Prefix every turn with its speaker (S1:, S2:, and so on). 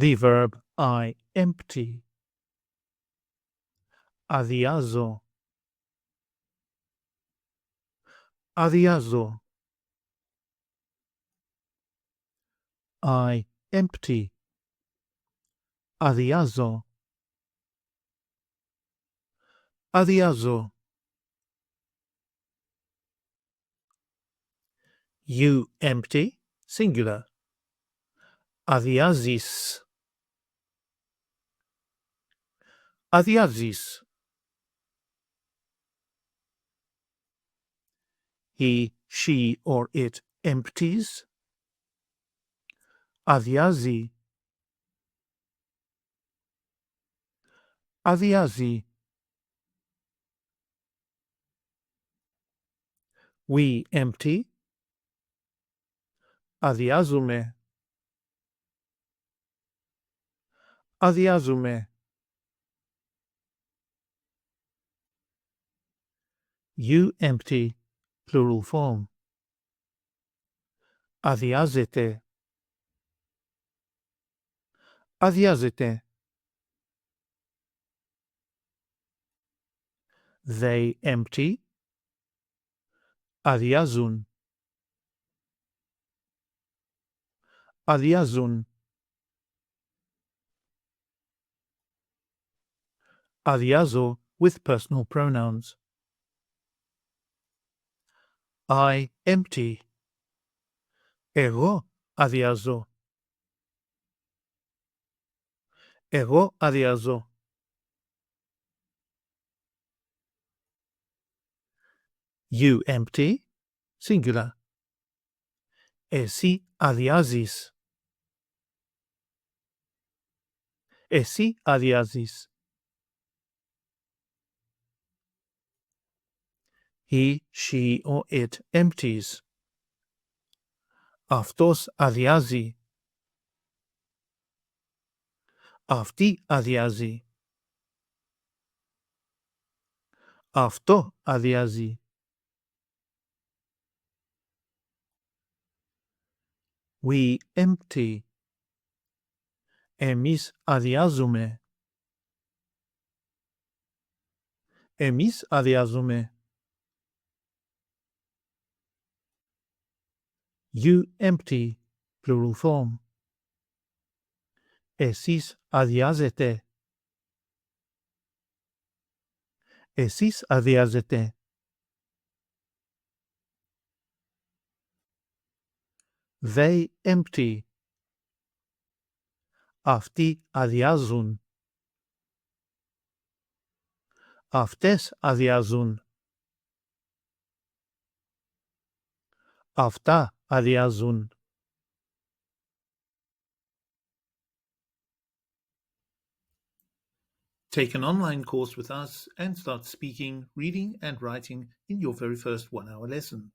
S1: The verb I empty. Αδειάζω. Αδειάζω. I empty. Αδειάζω. Αδειάζω. You empty, singular. Αδειάζεις. Αδειάζεις. He, she, or it empties. Αδειάζει. Αδειάζει. We empty. Αδειάζουμε. Αδειάζουμε. You empty, plural form. Αδειάζεται. Αδειάζεται. They empty. Αδειάζουν. Αδειάζουν. Αδειάζω with personal pronouns. I empty. Εγώ αδειάζω. Εγώ αδειάζω. You empty, singular. Εσύ αδειάζεις. Εσύ αδειάζεις. He, she, or it empties. Αυτός αδειάζει. Αυτή αδειάζει. Αυτό αδειάζει. We empty. Εμείς αδειάζουμε. Εμείς αδειάζουμε. You empty, plural form. Εσείς αδειάζετε. Εσείς αδειάζετε. They empty. Αυτοί αδειάζουν. Αυτές αδειάζουν. Αυτά αδειάζουν. Take an online course with us and start speaking, reading and writing in your very first 1-hour lesson.